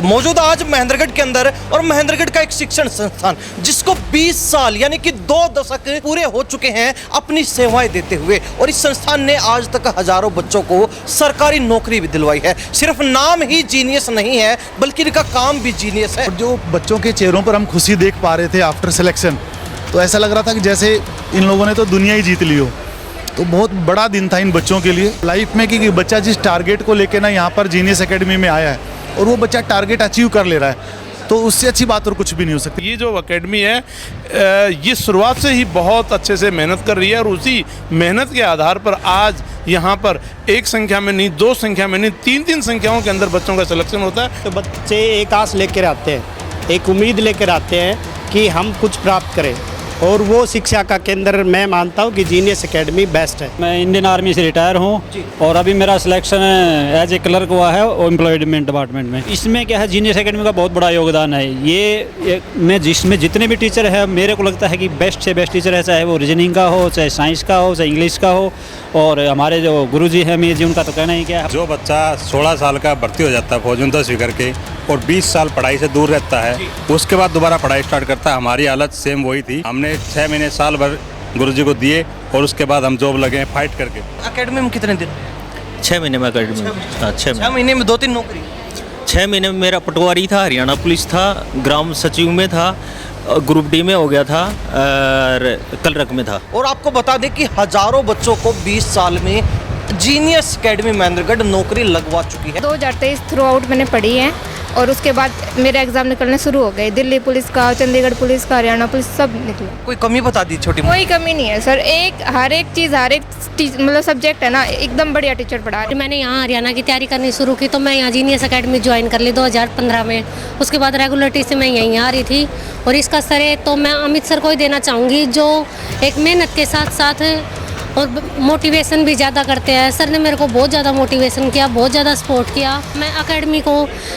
मौजूद आज महेंद्रगढ़ के अंदर और महेंद्रगढ़ का एक शिक्षण संस्थान जिसको 20 साल यानी कि 2 दशक पूरे हो चुके हैं अपनी सेवाएं देते हुए, और इस संस्थान ने आज तक हजारों बच्चों को सरकारी नौकरी भी दिलवाई है। सिर्फ नाम ही जीनियस नहीं है बल्कि इनका काम भी जीनियस है। जो बच्चों के चेहरों पर हम खुशी देख पा रहे थे आफ्टर सिलेक्शन, तो ऐसा लग रहा था कि जैसे इन लोगों ने तो दुनिया ही जीत ली हो। तो बहुत बड़ा दिन था इन बच्चों के लिए लाइफ में कि बच्चा जिस टारगेट को लेकर ना यहाँ पर जीनियस एकेडमी में आया है और वो बच्चा टारगेट अचीव कर ले रहा है, तो उससे अच्छी बात और कुछ भी नहीं हो सकती। ये जो एकेडमी है ये शुरुआत से ही बहुत अच्छे से मेहनत कर रही है और उसी मेहनत के आधार पर आज यहाँ पर एक संख्या में नहीं, 2 संख्या में नहीं, 3 संख्याओं के अंदर बच्चों का सिलेक्शन होता है। तो बच्चे एक आस लेकर आते हैं, एक उम्मीद लेकर आते हैं कि हम कुछ प्राप्त करें, और वो शिक्षा का केंद्र मैं मानता हूँ कि जीनियस एकेडमी बेस्ट है। मैं इंडियन आर्मी से रिटायर हूँ और अभी मेरा सिलेक्शन एज ए क्लर्क हुआ है एम्प्लॉयमेंट डिपार्टमेंट में। इसमें क्या है, जीनियस एकेडमी का बहुत बड़ा योगदान है। ये मैं जिसमें जितने भी टीचर हैं मेरे को लगता है कि बेस्ट से बेस्ट टीचर है, चाहे वो रीजनिंग का हो, चाहे साइंस का हो, चाहे इंग्लिश का हो। और हमारे जो गुरुजी हैं मीर जी, उनका तो कहना ही क्या है। जो बच्चा 16 साल का भर्ती हो जाता है फौजन तो स्वीकार के और 20 साल पढ़ाई से दूर रहता है, उसके बाद दोबारा पढ़ाई स्टार्ट करता है। हमारी हालत सेम वही थी। हमने 6 महीने साल भर गुरुजी को दिए और उसके बाद हम जॉब लगे हैं फाइट करके। एकेडमी में कितने दिन? 6 महीने में अकेडमी में। 6 महीने में 2-3 नौकरी। 6 महीने में मेरा पटवारी था, हरियाणा पुलिस था, ग्राम सचिव में था, ग्रुप डी में हो गया था और क्लर्क में था। और आपको बता दें कि हजारों बच्चों को 20 साल में जीनियस एकेडमी महेंद्रगढ़ नौकरी लगवा चुकी है। 2023 थ्रू आउट मैंने पढ़ी है और उसके बाद मेरे एग्जाम निकलने शुरू हो गए। दिल्ली पुलिस का, चंडीगढ़ पुलिस का, हरियाणा पुलिस, सब निकला। कोई कमी बता दी छोटी? कोई कमी नहीं है सर। हर एक चीज़, हर एक मतलब सब्जेक्ट है ना, एकदम बढ़िया टीचर पढ़ा रहे। मैंने यहाँ हरियाणा की तैयारी करनी शुरू की तो मैं यहाँ जीनियस एकेडमी ज्वाइन कर ली 2015 में। उसके बाद रेगुलरिटी से मैं यहीं आ रही थी और इसका श्रेय तो मैं अमित सर को ही देना चाहूँगी, जो एक मेहनत के साथ साथ और मोटिवेशन भी ज़्यादा करते हैं। सर ने मेरे को बहुत ज़्यादा मोटिवेशन किया, बहुत ज़्यादा सपोर्ट किया। मैं एकेडमी को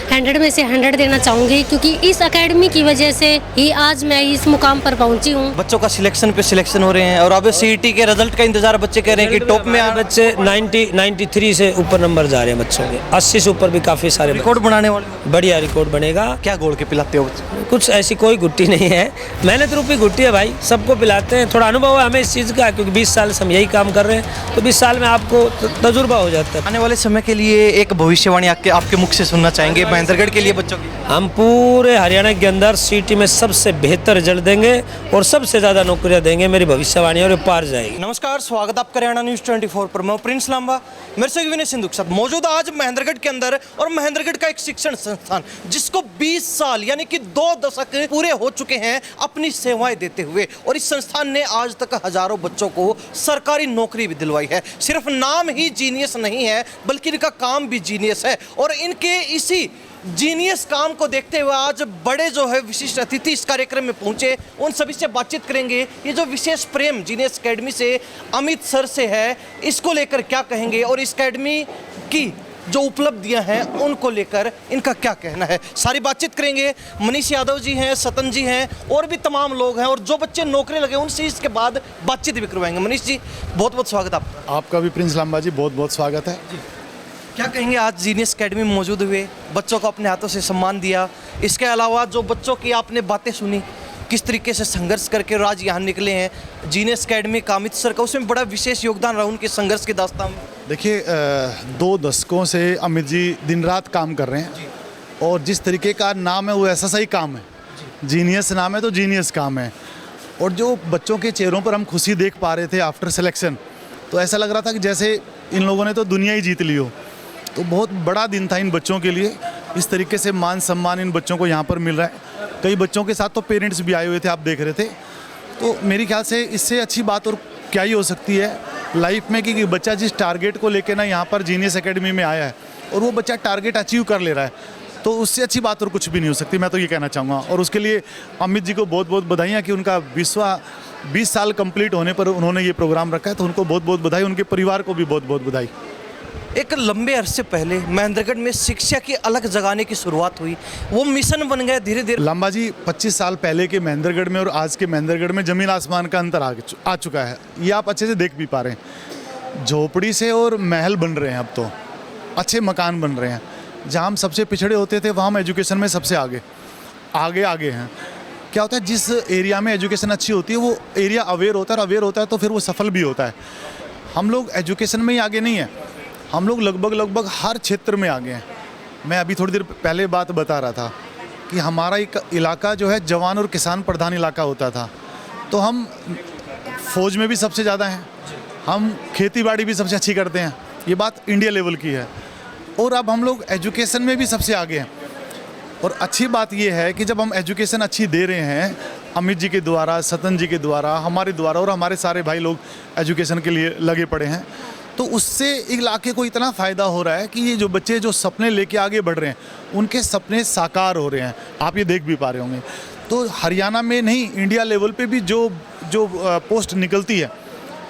100 में से 100 देना चाहूँगी, क्योंकि इस एकेडमी की वजह से ही आज मैं इस मुकाम पर पहुँची हूँ। बच्चों का सिलेक्शन पे सिलेक्शन हो रहे हैं और अब सीईटी के रिजल्ट का इंतजार बच्चे कह रहे हैं कि टॉप में बच्चे 93 से ऊपर नंबर जा रहे हैं बच्चों के। 80 से ऊपर भी काफ़ी सारे रिकॉर्ड बनाने वाले। बढ़िया रिकॉर्ड बनेगा। क्या गोल के पिलाते हो बच्चे? कुछ ऐसी कोई गुट्टी नहीं है, मेहनत रूपी गुट्टी है भाई, सबको पिलाते हैं। थोड़ा अनुभव है हमें इस चीज़ का, क्योंकि 20 साल से हम यही काम कर रहे हैं, तो 20 साल में आपको तजुर्बा हो जाता है। आने वाले समय के लिए एक भविष्यवाणी आपके मुख से सुनना चाहेंगे महेंद्रगढ़ के लिए बच्चों की? हम पूरे हरियाणा के अंदर सिटी में सबसे बेहतर रिजल्ट देंगे और सबसे ज़्यादा नौकरियां देंगे, मेरी भविष्यवाणी और पार जाएगी। नमस्कार, स्वागत आपका हरियाणा न्यूज़ 24 पर। मैं प्रिंस लांबा, मेरे से विनय सिंधु के साथ मौजूद आज महेंद्रगढ़ के अंदर और महेंद्रगढ़ का एक शिक्षण संस्थान जिसको 20 साल यानी कि 2 दशक पूरे हो चुके हैं अपनी सेवाएं देते हुए, और इस संस्थान ने आज तक हजारों बच्चों को सरकारी नौकरी भी दिलवाई है। सिर्फ नाम ही जीनियस नहीं है बल्कि इनका काम भी जीनियस है, और इनके इसी जीनियस काम को देखते हुए आज बड़े जो है विशिष्ट अतिथि इस कार्यक्रम में पहुंचे, उन सभी से बातचीत करेंगे। ये जो विशेष प्रेम जीनियस एकेडमी से अमित सर से है, इसको लेकर क्या कहेंगे और इस एकेडमी की जो उपलब्धियां हैं उनको लेकर इनका क्या कहना है, सारी बातचीत करेंगे। मनीष यादव जी हैं, सतन जी हैं और भी तमाम लोग हैं, और जो बच्चे नौकरी लगे उनसे इसके बाद बातचीत भी करवाएंगे। मनीष जी, बहुत बहुत स्वागत आपका। आपका भी प्रिंस लांबा जी, बहुत बहुत स्वागत है। क्या कहेंगे, आज जीनियस एकेडमी में मौजूद हुए, बच्चों को अपने हाथों से सम्मान दिया, इसके अलावा जो बच्चों की आपने बातें सुनी, किस तरीके से संघर्ष करके और आज यहाँ निकले हैं। जीनियस एकेडमी का अमित सर का उसमें बड़ा विशेष योगदान रहा उनके संघर्ष के दास्तान में। देखिए 2 दशकों से अमित जी दिन रात काम कर रहे हैं और जिस तरीके का नाम है वो ऐसा सही काम है। जीनियस नाम है तो जीनियस काम है, और जो बच्चों के चेहरों पर हम खुशी देख पा रहे थे आफ्टर सिलेक्शन, तो ऐसा लग रहा था कि जैसे इन लोगों ने तो दुनिया ही जीत ली हो। तो बहुत बड़ा दिन था इन बच्चों के लिए। इस तरीके से मान सम्मान इन बच्चों को यहाँ पर मिल रहा है। कई बच्चों के साथ तो पेरेंट्स भी आए हुए थे, आप देख रहे थे। तो मेरे ख्याल से इससे अच्छी बात और क्या ही हो सकती है लाइफ में कि बच्चा जिस टारगेट को लेकर ना यहाँ पर जीनियस एकेडमी में आया है और वो बच्चा टारगेट अचीव कर ले रहा है, तो उससे अच्छी बात और कुछ भी नहीं हो सकती। मैं तो ये कहना चाहूँगा, और उसके लिए अमित जी को बहुत बहुत बधाइयाँ कि उनका 20 साल कंप्लीट होने पर उन्होंने ये प्रोग्राम रखा है, तो उनको बहुत बहुत बधाई, उनके परिवार को भी बहुत बहुत बधाई। एक लंबे अरसे पहले महेंद्रगढ़ में शिक्षा की अलग जगाने की शुरुआत हुई, वो मिशन बन गया धीरे धीरे। लांबा जी, 25 साल पहले के महेंद्रगढ़ में और आज के महेंद्रगढ़ में ज़मीन आसमान का अंतर आ चुका है। ये आप अच्छे से देख भी पा रहे हैं। झोपड़ी से और महल बन रहे हैं, अब तो अच्छे मकान बन रहे हैं। जहाँ हम सबसे पिछड़े होते थे वहाँ हम एजुकेशन में सबसे आगे हैं। क्या होता है, जिस एरिया में एजुकेशन अच्छी होती है वो एरिया अवेयर होता है, और अवेयर होता है तो फिर वो सफल भी होता है। हम लोग एजुकेशन में ही आगे नहीं हैं, हम लोग लगभग हर क्षेत्र में आगे हैं। मैं अभी थोड़ी देर पहले बात बता रहा था कि हमारा एक इलाका जो है जवान और किसान प्रधान इलाका होता था, तो हम फौज में भी सबसे ज़्यादा हैं, हम खेती बाड़ी भी सबसे अच्छी करते हैं, ये बात इंडिया लेवल की है। और अब हम लोग एजुकेशन में भी सबसे आगे हैं। और अच्छी बात ये है कि जब हम एजुकेशन अच्छी दे रहे हैं, अमित जी के द्वारा, सतन जी के द्वारा, हमारे द्वारा, और हमारे सारे भाई लोग एजुकेशन के लिए लगे पड़े हैं, तो उससे इलाके को इतना फ़ायदा हो रहा है कि ये जो बच्चे जो सपने लेके आगे बढ़ रहे हैं उनके सपने साकार हो रहे हैं। आप ये देख भी पा रहे होंगे। तो हरियाणा में नहीं, इंडिया लेवल पे भी जो पोस्ट निकलती है,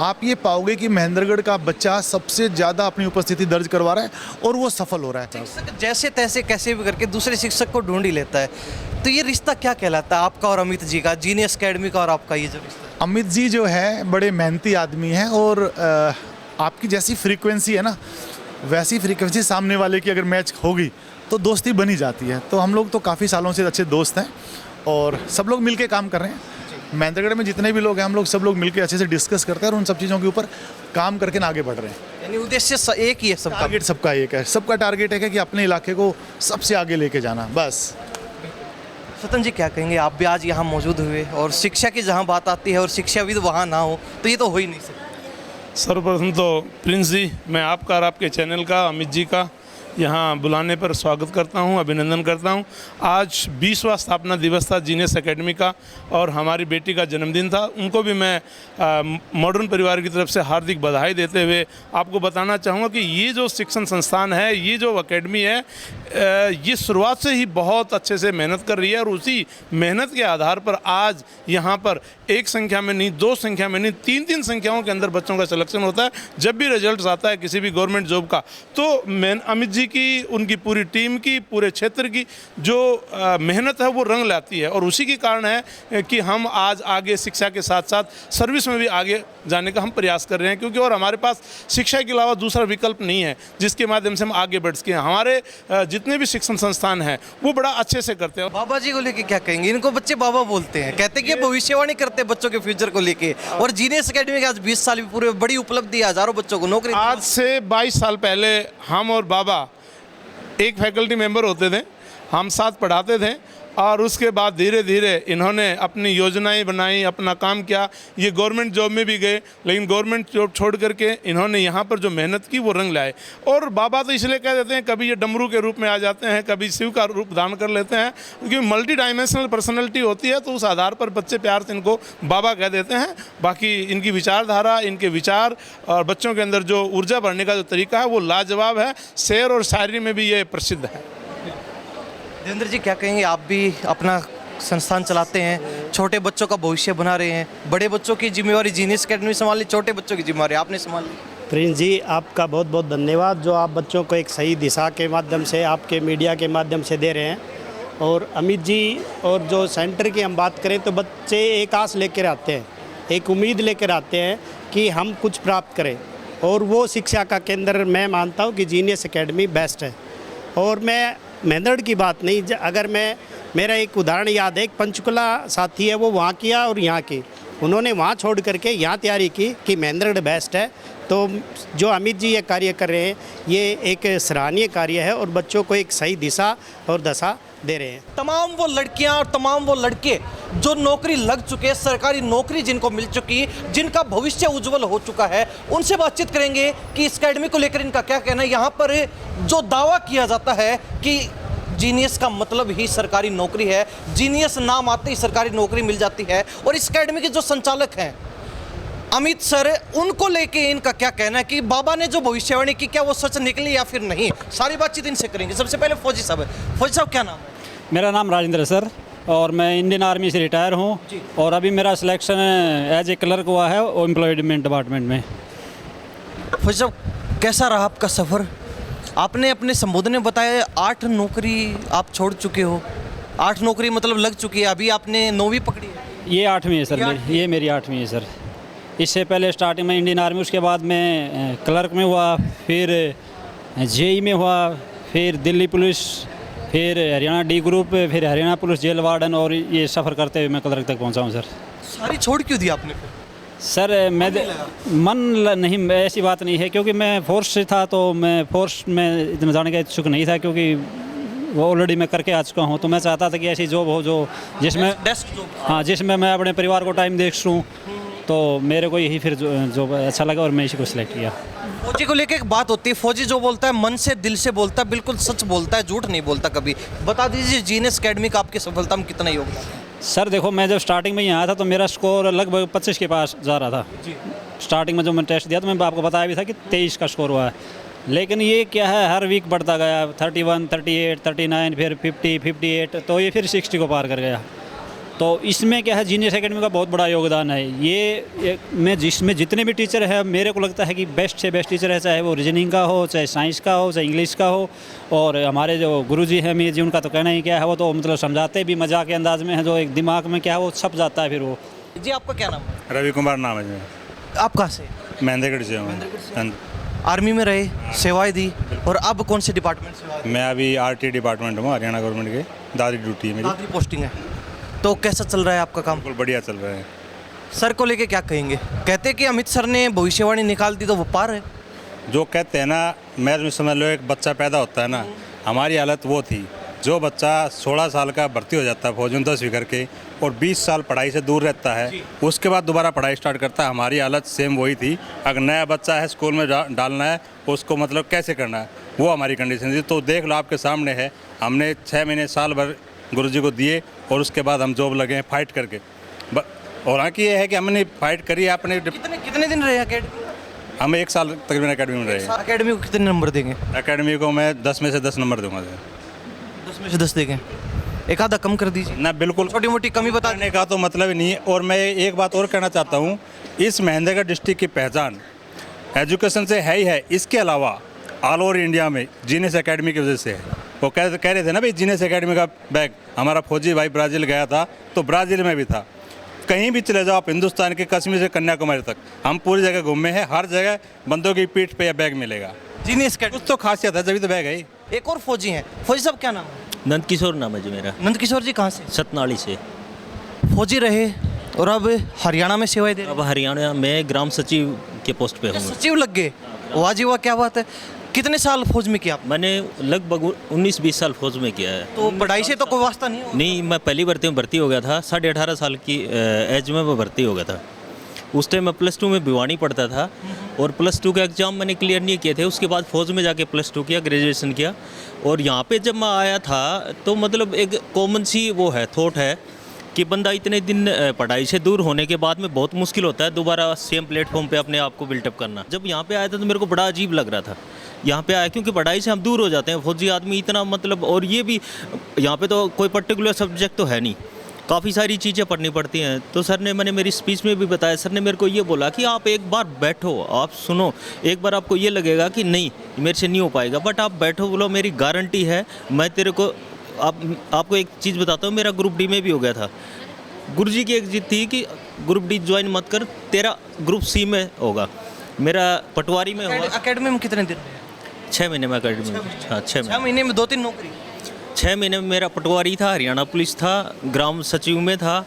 आप ये पाओगे कि महेंद्रगढ़ का बच्चा सबसे ज़्यादा अपनी उपस्थिति दर्ज करवा रहा है और वो सफल हो रहा है। शिक्षक जैसे तैसे कैसे भी करके दूसरे शिक्षक को ढूंढ ही लेता है। तो ये रिश्ता क्या कहलाता है आपका और अमित जी का, जीनियस एकेडमी का और आपका ये जो रिश्ता है? अमित जी जो है बड़े मेहनती आदमी हैं, और आपकी जैसी फ्रीक्वेंसी है ना, वैसी फ्रीक्वेंसी सामने वाले की अगर मैच होगी तो दोस्ती बनी जाती है। तो हम लोग तो काफ़ी सालों से अच्छे दोस्त हैं और सब लोग मिलके काम कर रहे हैं। महेंद्रगढ़ में जितने भी लोग हैं, हम लोग सब लोग मिलके अच्छे से डिस्कस करते हैं और उन सब चीज़ों के ऊपर काम करके आगे बढ़ रहे हैं। यानी उद्देश्य एक ही है सबका? टारगेट सबका एक है, सबका टारगेट है कि अपने इलाके को सबसे आगे लेके जाना, बस। सतन जी क्या कहेंगे, आप भी आज यहाँ मौजूद हुए और शिक्षा की जहाँ बात आती है और शिक्षाविद वहाँ ना हो तो ये तो हो ही नहीं सकता। सर्वप्रथम तो प्रिंस जी, मैं आपका और आपके चैनल का, अमित जी का यहाँ बुलाने पर स्वागत करता हूँ, अभिनंदन करता हूँ। आज 20वां स्थापना दिवस था जीनियस एकेडमी का और हमारी बेटी का जन्मदिन था। उनको भी मैं मॉडर्न परिवार की तरफ से हार्दिक बधाई देते हुए आपको बताना चाहूँगा कि ये जो शिक्षण संस्थान है, ये जो एकेडमी है, ये शुरुआत से ही बहुत अच्छे से मेहनत कर रही है और उसी मेहनत के आधार पर आज यहाँ पर एक संख्या में नहीं, दो संख्या में नहीं, तीन संख्याओं के अंदर बच्चों का सिलेक्शन होता है। जब भी रिजल्ट आता है किसी भी गवर्नमेंट जॉब का, तो मैं अमित जी की, उनकी पूरी टीम की, पूरे क्षेत्र की जो मेहनत है वो रंग लाती है। और उसी के कारण है कि हम आज आगे शिक्षा के साथ साथ सर्विस में भी आगे जाने का हम प्रयास कर रहे हैं, क्योंकि और हमारे पास शिक्षा के अलावा दूसरा विकल्प नहीं है जिसके माध्यम से हम आगे बढ़ सकें। हमारे जितने भी शिक्षण संस्थान हैं वो बड़ा अच्छे से करते हैं। बाबा जी को लेके क्या कहेंगे? इनको बच्चे बाबा बोलते हैं, कहते हैं कि भविष्यवाणी करते हैं बच्चों के फ्यूचर को लेके। और जीनियस एकेडमी के आज 20 साल पूरे, बड़ी उपलब्धि, हजारों बच्चों को नौकरी। आज से 22 साल पहले हम और बाबा एक फैकल्टी मेंबर होते थे, हम साथ पढ़ाते थे और उसके बाद धीरे धीरे इन्होंने अपनी योजनाएं बनाई, अपना काम किया। ये गवर्नमेंट जॉब में भी गए, लेकिन गवर्नमेंट जॉब छोड़ करके इन्होंने यहाँ पर जो मेहनत की वो रंग लाए। और बाबा तो इसलिए कह देते हैं, कभी ये डमरू के रूप में आ जाते हैं, कभी शिव का रूप धारण कर लेते हैं, क्योंकि मल्टी डायमेंशनल पर्सनैलिटी होती है, तो उस आधार पर बच्चे प्यार से इनको बाबा कह देते हैं। बाकी इनकी विचारधारा, इनके विचार और बच्चों के अंदर जो ऊर्जा भरने का जो तरीका है वो लाजवाब है। शेर और शायरी में भी ये प्रसिद्ध है। देवेंद्र जी क्या कहेंगे, आप भी अपना संस्थान चलाते हैं, छोटे बच्चों का भविष्य बना रहे हैं, बड़े बच्चों की जिम्मेवारी जीनियस एकेडमी संभाली, छोटे बच्चों की जिम्मेवारी आपने संभाली। प्रिंस जी, आपका बहुत बहुत धन्यवाद जो आप बच्चों को एक सही दिशा के माध्यम से, आपके मीडिया के माध्यम से दे रहे हैं। और अमित जी, और जो सेंटर की हम बात करें तो बच्चे एक आस लेकर आते हैं, एक उम्मीद लेकर आते हैं कि हम कुछ प्राप्त करें, और वो शिक्षा का केंद्र मैं मानता हूँ कि जीनियस एकेडमी बेस्ट है। और मैं महेंद्रगढ़ की बात नहीं, अगर मैं, मेरा एक उदाहरण याद है, एक पंचकुला साथी है, वो वहाँ किया और यहाँ की, उन्होंने वहाँ छोड़ करके यहाँ तैयारी की कि महेंद्रगढ़ बेस्ट है। तो जो अमित जी ये कार्य कर रहे हैं, ये एक सराहनीय कार्य है और बच्चों को एक सही दिशा और दशा दे रहे हैं। तमाम वो लड़कियां और तमाम वो लड़के जो नौकरी लग चुके, सरकारी नौकरी जिनको मिल चुकी, जिनका भविष्य उज्जवल हो चुका है, उनसे बातचीत करेंगे कि इस एकेडमी को लेकर इनका क्या कहना है। यहाँ पर जो दावा किया जाता है कि जीनियस का मतलब ही सरकारी नौकरी है, जीनियस नाम आते ही सरकारी नौकरी मिल जाती है, और इस एकेडमी के जो संचालक हैं अमित सर, उनको लेके इनका क्या कहना है कि बाबा ने जो भविष्यवाणी की, क्या वो सच निकली या फिर नहीं। सारी बातचीत इनसे करेंगे। सबसे पहले फौजी साहब है। फौजी साहब क्या नाम है? मेरा नाम राजेंद्र सर, और मैं इंडियन आर्मी से रिटायर हूँ, और अभी मेरा सिलेक्शन एज ए क्लर्क हुआ है एम्प्लॉयमेंट डिपार्टमेंट में। फौजी साहब, कैसा रहा आपका सफ़र? आपने अपने संबोधन में बताया 8 नौकरी आप छोड़ चुके हो। 8 नौकरी मतलब लग चुकी है, अभी आपने 9वीं पकड़ी है। ये 8वीं है सर, ये मेरी 8वीं है सर। इससे पहले स्टार्टिंग में इंडियन आर्मी, उसके बाद में क्लर्क में हुआ, फिर जेई में हुआ, फिर दिल्ली पुलिस, फिर हरियाणा डी ग्रुप, फिर हरियाणा पुलिस जेल वार्डन, और ये सफ़र करते हुए मैं कलरक तक पहुंचा हूं सर। सारी छोड़ क्यों दी आपने फिर? सर मैं नहीं, ऐसी बात नहीं है, क्योंकि मैं फोर्स से था, तो मैं फोर्स में इतना जाने का इच्छुक नहीं था, क्योंकि वो ऑलरेडी मैं करके आ चुका हूँ। तो मैं चाहता था कि ऐसी जॉब हो जो जिसमें डेस्क जॉब। हाँ, जिसमें मैं अपने परिवार को टाइम दे सकूँ। तो मेरे को यही फिर जॉब अच्छा लगा और मैं इसी को सिलेक्ट किया। फौजी को लेके एक बात होती है, फौजी जो बोलता है मन से दिल से बोलता है, बिल्कुल सच बोलता है, झूठ नहीं बोलता कभी। बता दीजिए जीनियस एकेडमी का आपकी सफलता में कितना योगदान है? सर देखो, मैं जब स्टार्टिंग में यहाँ आया था तो मेरा स्कोर लगभग 25 के पास जा रहा था। स्टार्टिंग में जो मैंने टेस्ट दिया तो मैं आपको बताया भी था कि 23 का स्कोर हुआ है। लेकिन ये क्या है, हर वीक बढ़ता गया, 31, 38, 39, फिर 50, 58, तो ये फिर 60 को पार कर गया। तो इसमें क्या है, जीनियस एकेडमी का बहुत बड़ा योगदान है। ये मैं जिसमें जितने भी टीचर हैं, मेरे को लगता है कि बेस्ट से बेस्ट टीचर है, चाहे वो रीजनिंग का हो, चाहे साइंस का हो, चाहे इंग्लिश का हो। और हमारे जो गुरुजी हैं मीर जी, उनका तो कहना ही क्या है, वो तो मतलब समझाते भी मजाक के अंदाज में है, जो एक दिमाग में क्या है वो छप जाता है फिर वो। जी आपका क्या नाम है? रवि कुमार नाम है जी। आप कहाँ से? महेंद्रगढ़ से हूँ। आर्मी में रहे, सेवाएं दी, और अब कौन से डिपार्टमेंट से? मैं अभी RT डिपार्टमेंट हूँ, हरियाणा गवर्नमेंट के। दादरी ड्यूटी है मेरी। दादरी पोस्टिंग है। तो कैसा चल रहा है आपका काम? बिल्कुल बढ़िया चल रहा है। सर को लेके क्या कहेंगे? कहते हैं कि अमित सर ने भविष्यवाणी निकाल दी तो वो पार है। जो कहते हैं ना, मैं समझ लो एक बच्चा पैदा होता है ना, हमारी हालत वो थी। जो बच्चा 16 साल का भर्ती हो जाता है फौज में 10वीं करके, और 20 साल पढ़ाई से दूर रहता है, उसके बाद दोबारा पढ़ाई स्टार्ट करता है, हमारी हालत सेम वही थी। अगर नया बच्चा है स्कूल में डालना है, उसको मतलब कैसे करना है, वो हमारी कंडीशन थी। तो देख लो आपके सामने है, हमने 6 महीने साल भर गुरुजी को दिए, और उसके बाद हम जॉब लगे हैं फाइट करके। और हाँ की ये है कि हमने फाइट करी है अपने। कितने दिन रहे अकेडमी? हम 1 साल तकरीबन अकेडमी में रहे। अकेडमी को कितने नंबर देंगे? अकेडमी को मैं 10 में से 10 नंबर दूंगा। 10 में से 10 देंगे? एक आधा कम कर दीजिए ना। बिल्कुल छोटी मोटी कमी बताने का तो मतलब ही नहीं है। और मैं एक बात और कहना चाहता हूँ, इस महेंद्रगढ़ डिस्ट्रिक्ट की पहचान एजुकेशन से है ही है, इसके अलावा ऑल ओवर इंडिया में जीनियस एकेडमी की वजह से है। वो कह रहे थे ना भाई, जीनियस एकेडमी का बैग हमारा फौजी भाई ब्राज़ील गया था, तो ब्राज़ील में भी था। कहीं भी चले जाओ आप, हिंदुस्तान के कश्मीर से कन्याकुमारी तक, हम पूरी जगह घूमे हैं, हर जगह बंदों की पीठ पे यह बैग मिलेगा। जीनियस कुछ तो खासियत है, जब तो बैग है। एक और फौजी हैं। फौजी साहब क्या नाम है? नंद किशोर नाम है जी मेरा। नंद किशोर जी कहाँ से? सतनाली से। फौजी रहे और अब हरियाणा में सेवाएं दे रहे हैं। अब हरियाणा में ग्राम सचिव के पोस्ट पे हूँ। सचिव लग गए? वाह जी वाह, क्या बात है। कितने साल फौज में किया? मैंने लगभग 19-20 साल फौज में किया है। तो पढ़ाई से तो कोई वास्ता नहीं हो? नहीं, मैं पहली भर्ती में भर्ती हो गया था, 18.5 साल की एज में मैं भर्ती हो गया था। उस टाइम मैं +2 में भिवानी पढ़ता था, और +2 का एग्ज़ाम मैंने क्लियर नहीं किए थे। उसके बाद फौज में जाके +2 किया, ग्रेजुएशन किया। और यहाँ पे जब मैं आया था तो मतलब एक कॉमन सी वो है, थॉट है कि बंदा इतने दिन पढ़ाई से दूर होने के बाद में बहुत मुश्किल होता है दोबारा सेम प्लेटफॉर्म पे अपने आप को बिल्टअप करना। जब यहाँ पे आया था तो मेरे को बड़ा अजीब लग रहा था यहाँ पे आया, क्योंकि पढ़ाई से हम दूर हो जाते हैं। फौजी आदमी इतना मतलब, और ये भी यहाँ पे तो कोई पर्टिकुलर सब्जेक्ट तो है नहीं, काफ़ी सारी चीज़ें पढ़नी पड़ती हैं। तो सर ने, मैंने मेरी स्पीच में भी बताया, सर ने मेरे को ये बोला कि आप एक बार बैठो, आप सुनो, एक बार आपको ये लगेगा कि नहीं मेरे से नहीं हो पाएगा, बट आप बैठो, बोलो मेरी गारंटी है, मैं तेरे को आपको एक चीज़ बताता हूँ, मेरा ग्रुप डी में भी हो गया था। गुरुजी की एक जिद थी कि ग्रुप डी ज्वाइन मत कर, तेरा ग्रुप सी में होगा। मेरा पटवारी में हुआ। अकेडमी में कितने दिन? 6 महीने में अकेडमी में। हाँ, 6 महीने में 2-3 नौकरी? 6 महीने में मेरा पटवारी था, हरियाणा पुलिस था, ग्राम सचिव में था,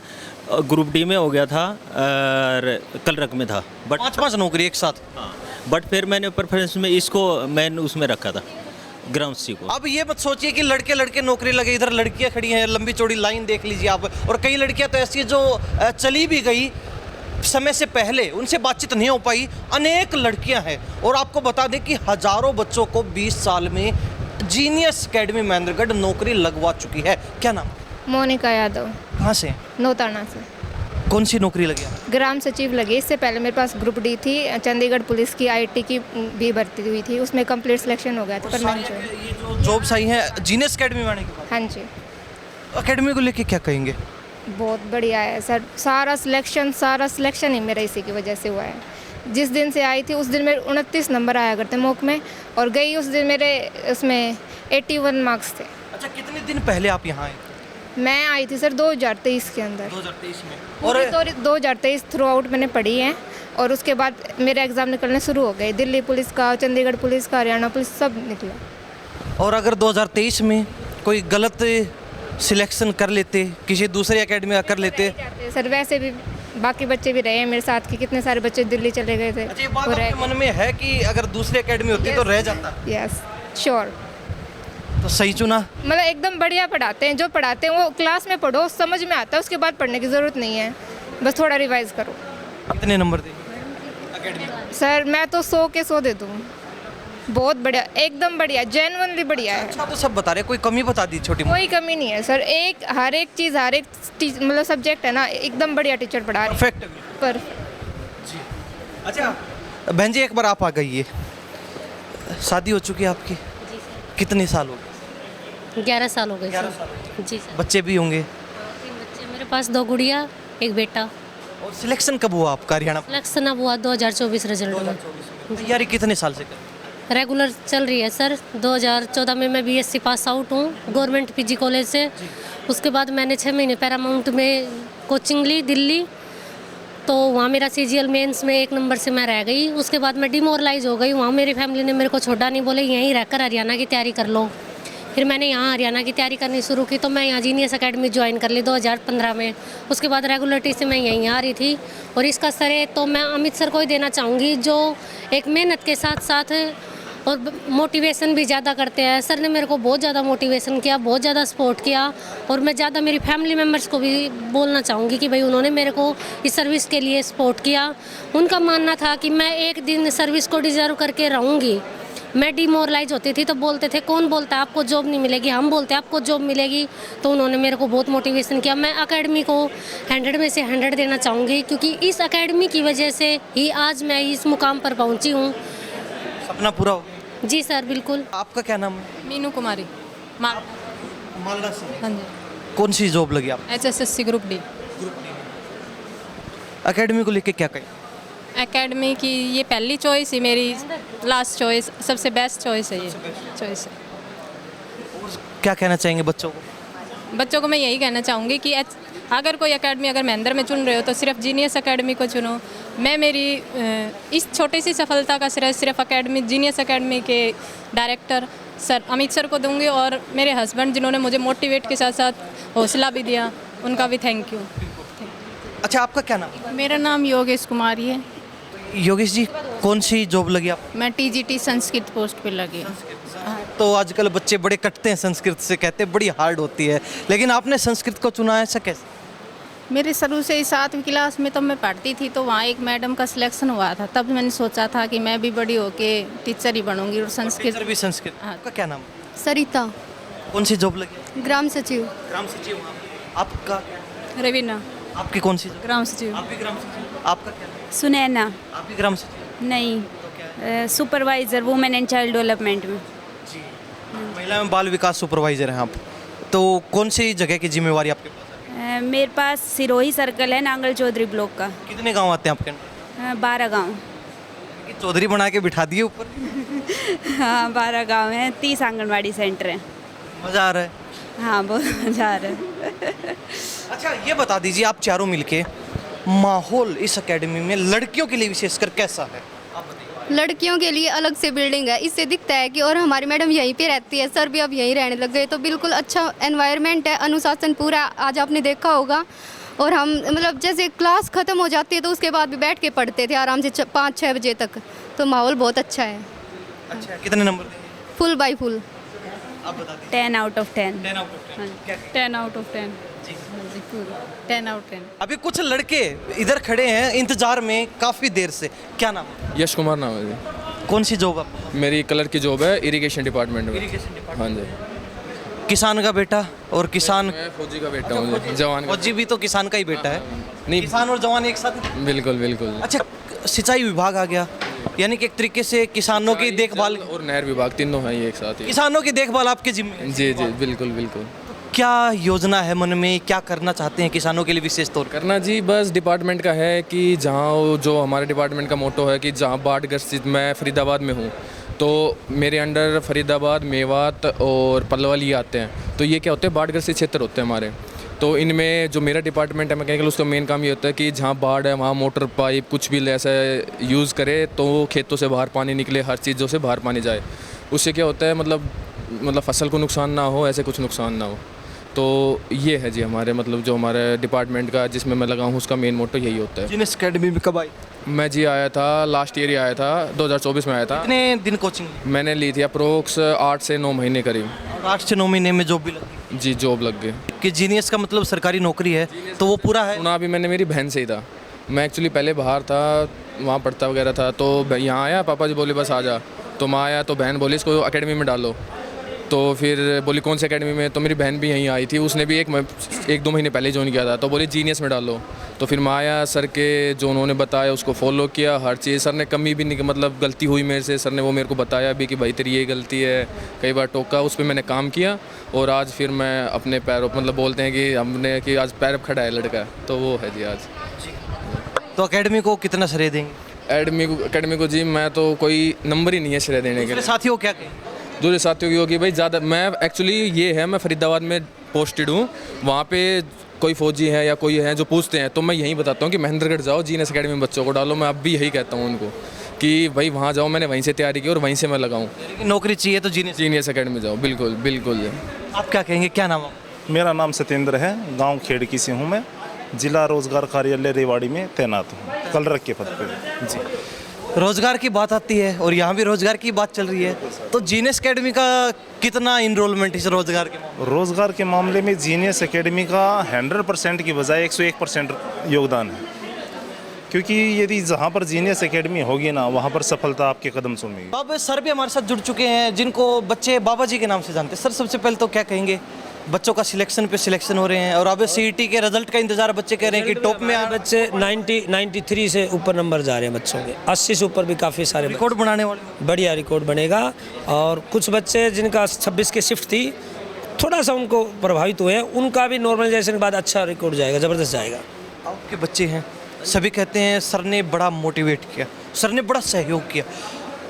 ग्रुप डी में हो गया था, और कलरक में था। बट 5 नौकरी एक साथ? हाँ, बट फिर मैंने प्रेफरेंस में इसको मैंने उसमें रखा था, ग्राम सी को। अब ये मत सोचिए कि लड़के लड़के नौकरी लगे, इधर लड़कियां खड़ी हैं, लंबी चौड़ी लाइन देख लीजिए आप। और कई लड़कियां तो ऐसी जो चली भी गई समय से पहले, उनसे बातचीत नहीं हो पाई, अनेक लड़कियां हैं। और आपको बता दें कि हजारों बच्चों को 20 साल में जीनियस एकेडमी महेंद्रगढ़ नौकरी लगवा चुकी है। क्या नाम? मोनिका यादव। कहाँ से? नौताना से। कौन सी नौकरी लगी? ग्राम सचिव लगी। इससे पहले मेरे पास ग्रुप डी थी, चंडीगढ़ पुलिस की IT की भी भर्ती हुई थी, उसमें कंप्लीट सिलेक्शन हो गया था, पर मैंने ये जो जॉब्स आई हैं जीनियस एकेडमी में आने के बाद, हाँ जी, एकेडमी को लेके क्या कहेंगे? बहुत बढ़िया है सर। सारा सिलेक्शन ही मेरा इसी की वजह से हुआ है। जिस दिन से आई थी उस दिन मेरे 29 नंबर आया करते मॉक में, और गई उस दिन मेरे उसमें 81 मार्क्स थे। अच्छा, कितने दिन पहले आप यहाँ आए? मैं आई थी सर 2023 के अंदर। 2023 में? और 2023 थ्रू आउट मैंने पढ़ी है, और उसके बाद मेरे एग्ज़ाम निकलने शुरू हो गए। दिल्ली पुलिस का, चंडीगढ़ पुलिस का, हरियाणा पुलिस, सब निकला। और अगर 2023 में कोई गलत सिलेक्शन कर लेते, किसी दूसरी एकेडमी में कर लेते। जाते सर, वैसे भी बाकी बच्चे भी रहे हैं मेरे साथ कि कितने सारे बच्चे दिल्ली चले गए थे। अच्छा, ये बात आपके मन में है कि अगर दूसरी एकेडमी होती तो रह जाता? Yes sure. तो सही चुना। मतलब एकदम बढ़िया पढ़ाते हैं, जो पढ़ाते हैं वो क्लास में पढ़ो, समझ में आता है, उसके बाद पढ़ने की ज़रूरत नहीं है, बस थोड़ा रिवाइज करो। कितने नंबर देंगे एकेडमी? सर मैं तो 100 के 100 दे दूँ। बहुत बढ़िया, एकदम बढ़िया, जेन्युइनली बढ़िया है। अच्छा, तो सब बता रहे, कोई कमी बता दी छोटी मोटी? कोई कमी नहीं है सर, हर एक चीज़, हर एक मतलब सब्जेक्ट है ना, एकदम बढ़िया टीचर पढ़ा रहे हैं। परफेक्ट। पर अच्छा बहन जी, एक बार आप आ गई है, शादी हो चुकी है आपकी? कितने साल हो गए? 11 साल हो गए 11 सर। साल। जी सर। बच्चे भी होंगे? 3 बच्चे मेरे पास, 2 गुड़िया, 1 बेटा। और सिलेक्शन कब हुआ आपका हरियाणा? सिलेक्शन अब हुआ 2024 रिजल्ट में। तैयारी कितने साल से कर? रेगुलर चल रही है सर। 2014 में मैं बीएससी पास आउट हूँ गवर्नमेंट पीजी कॉलेज से। उसके बाद मैंने 6 महीने पैरामाउंट में कोचिंग ली दिल्ली, तो वहाँ मेरा सीजीएल मेंस में 1 नंबर से मैं रह गई। उसके बाद मैं डिमोरलाइज हो गई, वहाँ मेरी फैमिली ने मेरे को छोड़ा नहीं, बोले यहीं रहकर हरियाणा की तैयारी कर लो। फिर मैंने यहाँ हरियाणा की तैयारी करनी शुरू की, तो मैं यहाँ जीनियस अकेडमी ज्वाइन कर ली 2015 में। उसके बाद रेगुलरिटी से मैं यहीं आ रही थी, और इसका श्रेय तो मैं अमित सर को ही देना चाहूँगी, जो एक मेहनत के साथ साथ और मोटिवेशन भी ज़्यादा करते हैं। सर ने मेरे को बहुत ज़्यादा मोटिवेशन किया, बहुत ज़्यादा सपोर्ट किया, और मैं ज़्यादा मेरी फैमिली मेम्बर्स को भी बोलना चाहूँगी कि भाई उन्होंने मेरे को इस सर्विस के लिए सपोर्ट किया। उनका मानना था कि मैं एक दिन सर्विस को डिज़र्व करके रहूँगी। मैं डिमोरलाइज होती थी तो बोलते थे कौन बोलता है आपको जॉब नहीं मिलेगी, हम बोलते हैं आपको जॉब मिलेगी। तो उन्होंने मेरे को बहुत मोटिवेशन किया। मैं एकेडमी को 100 में से 100 देना चाहूँगी, क्योंकि इस एकेडमी की वजह से ही आज मैं इस मुकाम पर पहुँची हूँ। सपना पूरा हो? जी सर बिल्कुल। आपका क्या नाम है? मीनू कुमारी, मालदा से। हाँ जी, कौन सी जॉब लगी आप? HSSC group D. एकेडमी को लेके क्या कहें? एकेडमी की ये पहली चॉइस ही मेरी, लास्ट चॉइस, सबसे बेस्ट चॉइस है ये चॉइस है। क्या कहना चाहेंगे बच्चों को? बच्चों को मैं यही कहना चाहूँगी कि अगर कोई एकेडमी अगर महेंद्र में चुन रहे हो तो सिर्फ जीनियस एकेडमी को चुनो। मैं मेरी इस छोटी सी सफलता का श्रेय सिर्फ एकेडमी, जीनियस एकेडमी के डायरेक्टर सर अमित सर को दूंगी, और मेरे हस्बैंड जिन्होंने मुझे मोटिवेट के साथ साथ हौसला भी दिया, उनका भी थैंक यू। अच्छा, आपका क्या नाम है? मेरा नाम योगेश कुमारी है। योगेश जी, कौन सी जॉब लगी आप? मैं TGT संस्कृत पोस्ट पे लगी। तो आजकल बच्चे बड़े कटते हैं संस्कृत से, कहते हैं बड़ी हार्ड होती है, लेकिन आपने संस्कृत को चुना है, ऐसा कैसे? मेरे शुरू से ही 7वीं क्लास में तो मैं पढ़ती थी, तो वहाँ एक मैडम का सिलेक्शन हुआ था, तब मैंने सोचा था कि मैं भी बड़ी होके टीचर ही बनूंगी और संस्कृत। टीचर भी संस्कृत। हाँ। आपका क्या नाम? सरिता, कौन सी जॉब लगी? ग्राम सचिव। ग्राम सचिव। आपका? रवीना, आपकी कौन सी जॉब? ग्राम सचिव। आप भी ग्राम सचिव। आपका क्या नाम? सुनैना। आप भी ग्राम सचिव? नहीं, supervisor women and child development में। जी, महिला एवं बाल विकास सुपरवाइजर हैं आप। तो कौन सी जगह की जिम्मेवारी आपके पास है? मेरे पास सिरोही सर्कल है, नांगल चौधरी ब्लॉक का। कितने गांव आते हैं आपके अंदर? 12 गाँव। चौधरी बना के बिठा दिए ऊपर। हाँ 12 गाँव हैं, 30 आंगनवाड़ी सेंटर हैं। मज़ा आ रहा है? हाँ बहुत मज़ा आ रहा है। अच्छा, ये बता दीजिए, आप चारों मिलके माहौल इस एकेडमी में लड़कियों के लिए विशेषकर कैसा है? लड़कियों के लिए अलग से बिल्डिंग है, इससे दिखता है कि, और हमारी मैडम यहीं पे रहती है, सर भी अब यहीं रहने लग गए, तो बिल्कुल अच्छा एनवायरनमेंट है, अनुशासन पूरा, आज आपने देखा होगा। और हम मतलब जैसे क्लास ख़त्म हो जाती है तो उसके बाद भी बैठ के पढ़ते थे आराम से 5-6 बजे तक, तो माहौल बहुत अच्छा है। अच्छा, कितने नंबर देंगे? Full by full. आप बता दीजिए। 10 आउट ऑफ 10। 10 out of 10। क्या? 10 आउट ऑफ 10। Ji, 10 out 10। अभी कुछ लड़के इधर खड़े हैं इंतजार में काफ़ी देर से, क्या नाम है? यश कुमार नाम है जी। कौन सी जॉब आपको? मेरी कलर की जॉब है इरिगेशन डिपार्टमेंट में। Irrigation department. हाँ जी। किसान का बेटा और किसान? मैं फौजी का बेटा हूँ, जवान का। फौजी भी तो किसान का ही बेटा है। नहीं, किसान और जवान एक साथ? बिल्कुल बिल्कुल। अच्छा, सिंचाई विभाग आ गया, यानी कि एक तरीके से किसानों की देखभाल और नहर विभाग, तीनों हैं ये एक साथ ही। किसानों की देखभाल आपके जिम्मे है? जी जी बिल्कुल बिल्कुल। क्या योजना है मन में, क्या करना चाहते हैं किसानों के लिए विशेष तौर पर? करना जी बस डिपार्टमेंट का है कि जहाँ जो हमारे डिपार्टमेंट का मोटो है कि जहाँ बाढ़ ग्रसित, मैं फरीदाबाद में हूँ, तो मेरे अंडर फरीदाबाद, मेवात और पलवल ये आते हैं। तो ये क्या होते हैं, बाढ़ ग्रसित क्षेत्र होते हैं हमारे। तो इनमें जो मेरा डिपार्टमेंट है मैकेनिकल, उसका मेन काम ये होता है कि जहाँ बाढ़ है वहाँ मोटर पाइप कुछ भी ऐसा यूज़ करे तो खेतों से बाहर पानी निकले, हर चीज़ों से बाहर पानी जाए। उससे क्या होता है, मतलब मतलब फसल को नुकसान ना हो, ऐसे कुछ नुकसान ना हो। तो ये है जी हमारे मतलब जो हमारे डिपार्टमेंट का जिसमें मैं लगा हूँ उसका मेन मोटो यही होता है। जीनियस एकेडमी में कब आई? मैं जी आया था लास्ट ईयर ही आया था, 2024 में आया था। कितने दिन कोचिंग? मैंने ली थी अप्रोक्स 8 से 9 महीने करीब। 8 से 9 महीने में जॉब भी लगी? जी जॉब लग गई। कि जीनियस का मतलब सरकारी नौकरी है तो वो पूरा है? सुना अभी मैंने मेरी बहन से ही था। मैं एक्चुअली पहले बाहर था, वहाँ पढ़ता वगैरह था, तो यहाँ आया, पापा जी बोले बस आ जा। तो मैं आया तो बहन बोली इसको एकेडमी में डालो। तो फिर बोली कौन सी एकेडमी में? तो मेरी बहन भी यहीं आई थी, उसने भी 1-2 महीने पहले ज्वाइन किया था। तो बोली जीनियस में डालो। तो फिर मैं आया, सर के जो उन्होंने बताया उसको फॉलो किया, हर चीज़। सर ने कमी भी नहीं, मतलब गलती हुई मेरे से, सर ने वो मेरे को बताया भी कि भाई तेरी ये गलती है, कई बार टोका, उस पर मैंने काम किया। और आज फिर मैं अपने पैरों, मतलब बोलते हैं कि हमने कि आज पैर पर खड़ा है लड़का, तो वो है जी आज। तो एकेडमी को कितना श्रेय देंगे? एकेडमी को जी मैं तो कोई नंबर ही नहीं है श्रेय देने के लिए। साथियों क्या कहें? जो साथियों की होगी भाई ज़्यादा, मैं एक्चुअली ये है मैं फरीदाबाद में पोस्टेड हूँ। वहाँ पे कोई फौजी है या कोई है जो पूछते हैं तो मैं यही बताता हूँ कि महेंद्रगढ़ जाओ, जीनियस एकेडमी में बच्चों को डालो। मैं अब भी यही कहता हूँ उनको कि भाई वहाँ जाओ, मैंने वहीं से तैयारी की और वहीं से मैं लगाऊँ। नौकरी चाहिए तो जीनियस एकेडमी जाओ। बिल्कुल बिल्कुल। आप क्या कहेंगे, क्या नाम है? मेरा नाम सत्येंद्र है, गांव खेड़की से हूं मैं। जिला रोजगार कार्यालय रेवाड़ी में तैनात हूं, कलरक के पद पे जी। रोजगार की बात आती है और यहाँ भी रोजगार की बात चल रही है, तो जीनियस एकेडमी का कितना इनरोलमेंट इस रोजगार के? रोजगार के मामले में जीनियस एकेडमी का 100% की बजाय 101% योगदान है। क्योंकि यदि जहाँ पर जीनियस एकेडमी होगी ना, वहाँ पर सफलता आपके कदम चूमेगी। अब सर भी हमारे साथ जुड़ चुके हैं जिनको बच्चे बाबा जी के नाम से जानते हैं। सर सबसे पहले तो क्या कहेंगे, बच्चों का सिलेक्शन पे सिलेक्शन हो रहे हैं और अब सीईटी के रिजल्ट का इंतजार बच्चे कह रहे हैं कि टॉप में बच्चे 93 से ऊपर नंबर जा रहे हैं बच्चों के, 80 से ऊपर भी काफ़ी सारे रिकॉर्ड बनाने वाले, बढ़िया रिकॉर्ड बनेगा। और कुछ बच्चे जिनका 26 की शिफ्ट थी, थोड़ा सा उनको प्रभावित हुए हैं, उनका भी नॉर्मलाइजेशन के बाद अच्छा रिकॉर्ड जाएगा, ज़बरदस्त जाएगा। आपके बच्चे हैं, सभी कहते हैं सर ने बड़ा मोटिवेट किया, सर ने बड़ा सहयोग किया।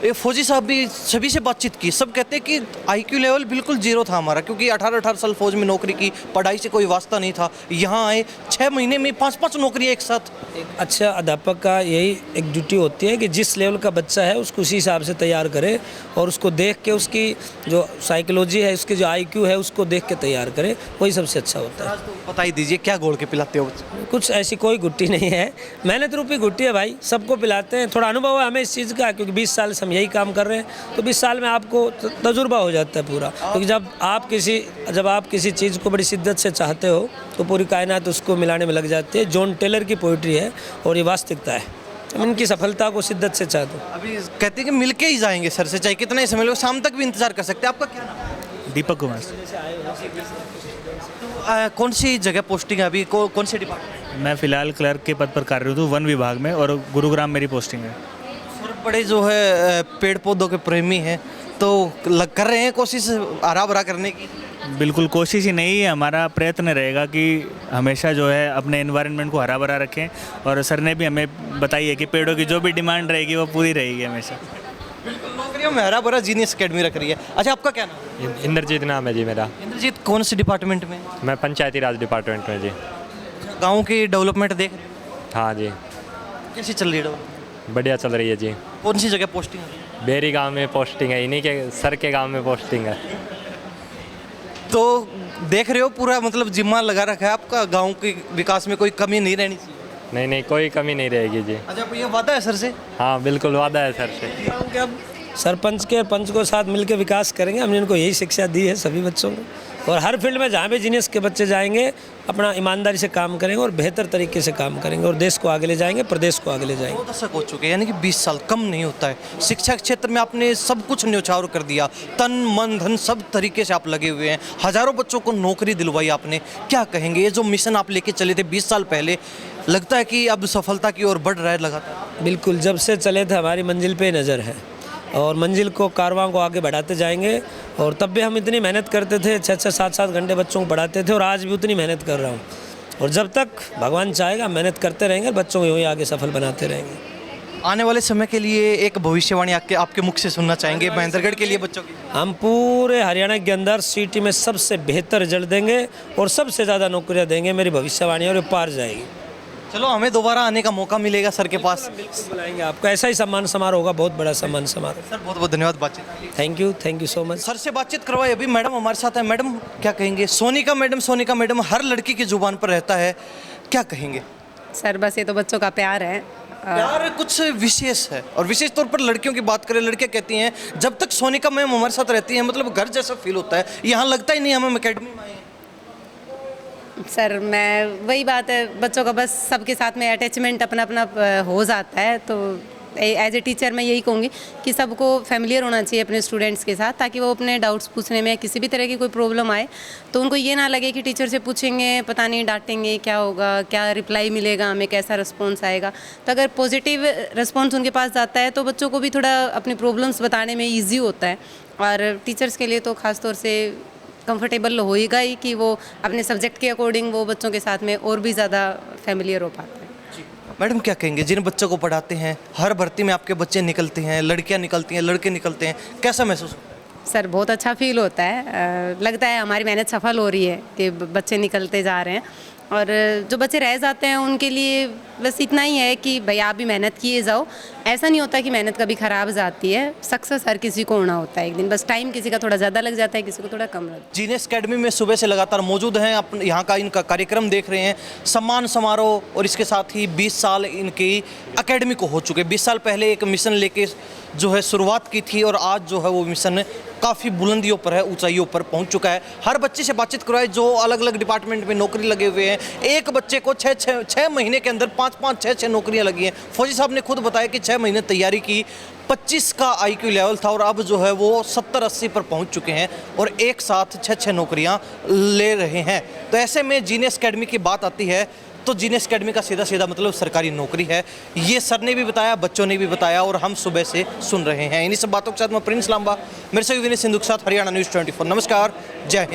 ये फौजी साहब भी सभी से बातचीत की, सब कहते हैं कि आईक्यू लेवल बिल्कुल जीरो था हमारा, क्योंकि 18 साल फौज में नौकरी की, पढ़ाई से कोई वास्ता नहीं था। यहाँ आए 6 महीने में 5 नौकरियाँ एक साथ। एक अच्छा अध्यापक का यही एक ड्यूटी होती है कि जिस लेवल का बच्चा है उसको उसी हिसाब से तैयार करे और उसको देख के उसकी जो साइकोलॉजी है, उसकी जो आईक्यू है, उसको देख के तैयार करे, वही सबसे अच्छा होता है। बता ही दीजिए क्या घोल के पिलाते हो बच्चे? कुछ ऐसी कोई गुट्टी नहीं है, मेहनत रूपी गुट्टी है भाई, सबको पिलाते हैं। थोड़ा अनुभव है हमें इस चीज़ का, क्योंकि 20 साल से हम यही काम कर रहे हैं, तो 20 साल में आपको तजुर्बा हो जाता है पूरा। क्योंकि जब आप किसी चीज़ को बड़ी शिद्दत से चाहते हो तो पूरी कायनात उसको मिलाने में लग जाती है। जॉन टेलर की पोइट्री है और ये वास्तविकता है। हम इनकी सफलता को शिद्दत से चाहते हैं। अभी कहते हैं कि मिलके ही जाएंगे सर से, चाहे कितना ही समय लगे, शाम तक भी इंतजार कर सकते हैं। आपका क्या नाम है? दीपक कुमार। कौन सी जगह पोस्टिंग है अभी, कौन से डिपार्टमेंट? मैं फ़िलहाल क्लर्क के पद पर कार्यरत हूँ, वन विभाग में, और गुरुग्राम मेरी पोस्टिंग है। सर बड़े जो है पेड़ पौधों के प्रेमी हैं, तो कर रहे हैं कोशिश हरा भरा करने की? बिल्कुल कोशिश ही नहीं है, हमारा प्रयत्न रहेगा कि हमेशा जो है अपने एनवायरनमेंट को हरा भरा रखें। और सर ने भी हमें बताई है कि पेड़ों की जो भी डिमांड रहेगी वो पूरी रहेगी हमेशा। नौकरियों में हरा भरा जीनियस एकेडमी रख रही है। अच्छा आपका क्या नाम है? इंद्रजीत नाम है जी मेरा। इंद्रजीत कौन से डिपार्टमेंट में? मैं पंचायती राज डिपार्टमेंट में जी। गाँव की डेवलपमेंट देख रहे हो? हाँ जी। कैसी चल रही है डेवलपमेंट? बढ़िया चल रही है जी। कौन सी जगह पोस्टिंग है? बेरी गांव में पोस्टिंग है, इन्हीं के सर के गांव में पोस्टिंग है। तो देख रहे हो पूरा मतलब जिम्मा लगा रखा है आपका, गांव के विकास में कोई कमी नहीं रहनी चाहिए। नहीं कोई कमी नहीं रहेगी जी। अच्छा ये वादा है सर से? हाँ बिल्कुल वादा है सर से। अब सरपंच के पंच को साथ मिलकर विकास करेंगे, हमने इनको यही शिक्षा दी है सभी बच्चों को। और हर फील्ड में जहाँ भी जीनियस के बच्चे जाएंगे अपना ईमानदारी से काम करेंगे और बेहतर तरीके से काम करेंगे और देश को आगे ले जाएंगे, प्रदेश को आगे ले जाएंगे। 2 दशक हो चुके हैं, यानी कि 20 साल कम नहीं होता है। शिक्षा के क्षेत्र में आपने सब कुछ न्यौछावर कर दिया, तन मन धन सब तरीके से आप लगे हुए हैं, हजारों बच्चों को नौकरी दिलवाई आपने। क्या कहेंगे, ये जो मिशन आप लेके चले थे 20 साल पहले, लगता है कि अब सफलता की ओर बढ़ रहा है लगातार? बिल्कुल, जब से चले थे हमारी मंजिल पे नज़र है और मंजिल को कारवां को आगे बढ़ाते जाएंगे। और तब भी हम इतनी मेहनत करते थे, 6-6 7-7 घंटे बच्चों को पढ़ाते थे और आज भी उतनी मेहनत कर रहा हूँ। और जब तक भगवान चाहेगा मेहनत करते रहेंगे, बच्चों को यूँ ही आगे सफल बनाते रहेंगे। आने वाले समय के लिए एक भविष्यवाणी आपके मुख से सुनना चाहेंगे महेंद्रगढ़ के लिए बच्चों की? हम पूरे हरियाणा के अंदर सिटी में सबसे बेहतर रिजल्ट देंगे और सबसे ज़्यादा नौकरियाँ देंगे, मेरी भविष्यवाणी और ये पार जाएगी। चलो हमें दोबारा आने का मौका मिलेगा सर के पास। बिल्कुल बुलाएंगे आपको, ऐसा ही सम्मान समारोह होगा, बहुत बड़ा सम्मान समारोह। सर बहुत बहुत धन्यवाद बातचीत। Thank you so much. Sir से बातचीत करवाई, अभी मैडम हमारे साथ है। मैडम क्या कहेंगे? सोनिका मैडम हर लड़की की जुबान पर रहता है, क्या कहेंगे? सर बस ये तो बच्चों का प्यार है। प्यार कुछ विशेष है, और विशेष तौर पर लड़कियों की बात करें, लड़कियां कहती हैं जब तक सोनिका मैम हमारे साथ रहती हैं मतलब घर जैसा फील होता है, यहाँ लगता ही नहीं हम अकेडमी में आए हैं। सर मैं वही बात है, बच्चों का बस सबके साथ में अटैचमेंट अपना अपना हो जाता है, तो एज ए टीचर मैं यही कहूँगी कि सबको फैमिलियर होना चाहिए अपने स्टूडेंट्स के साथ, ताकि वो अपने डाउट्स पूछने में किसी भी तरह की कोई प्रॉब्लम आए तो उनको ये ना लगे कि टीचर से पूछेंगे पता नहीं डांटेंगे क्या होगा, क्या रिप्लाई मिलेगा हमें, कैसा रिस्पॉन्स आएगा। तो अगर पॉजिटिव रिस्पॉन्स उनके पास जाता है तो बच्चों को भी थोड़ा अपनी प्रॉब्लम्स बताने में ईजी होता है, और टीचर्स के लिए तो ख़ास तौर से कंफर्टेबल होएगा ही कि वो अपने सब्जेक्ट के अकॉर्डिंग वो बच्चों के साथ में और भी ज़्यादा फैमिलियर हो पाते हैं। मैडम क्या कहेंगे, जिन बच्चों को पढ़ाते हैं, हर भर्ती में आपके बच्चे निकलते हैं, लड़कियां निकलती हैं, लड़के निकलते हैं, कैसा महसूस होता है? सर बहुत अच्छा फील होता है, लगता है हमारी मेहनत सफल हो रही है कि बच्चे निकलते जा रहे हैं, और जो बच्चे रह जाते हैं उनके लिए बस इतना ही है कि भाई आप भी मेहनत किए जाओ। ऐसा नहीं होता कि मेहनत कभी ख़राब जाती है, सक्सेस हर किसी को होना होता है एक दिन, बस टाइम किसी का थोड़ा ज़्यादा लग जाता है, किसी को थोड़ा कम लगता है। जीनियस अकेडमी में सुबह से लगातार मौजूद हैं, अपने यहाँ का इनका कार्यक्रम देख रहे हैं, सम्मान समारोह, और इसके साथ ही 20 साल इनकी अकेडमी को हो चुके। 20 साल पहले एक मिशन लेके जो है शुरुआत की थी, और आज जो है वो मिशन काफ़ी बुलंदियों पर है, ऊंचाइयों पर पहुंच चुका है। हर बच्चे से बातचीत करवाए जो अलग अलग डिपार्टमेंट में नौकरी लगे हुए हैं। एक बच्चे को 6 महीने के अंदर 5-5, 6 नौकरियां लगी हैं। फौजी साहब ने खुद बताया कि 6 महीने तैयारी की, 25 का IQ लेवल था, और अब जो है वो 70-80 पर पहुंच चुके हैं, और एक साथ 6 नौकरियां ले रहे हैं। तो ऐसे में जीनियस अकेडमी की बात आती है तो जीनियस अकेडमी का सीधा सीधा मतलब सरकारी नौकरी है। ये सर ने भी बताया, बच्चों ने भी बताया, और हम सुबह से सुन रहे हैं। इन्हीं सब बातों के साथ मैं प्रिंस लांबा, मेरे से विनय सिंधु के साथ हरियाणा न्यूज़ 24। नमस्कार, जय हिंद।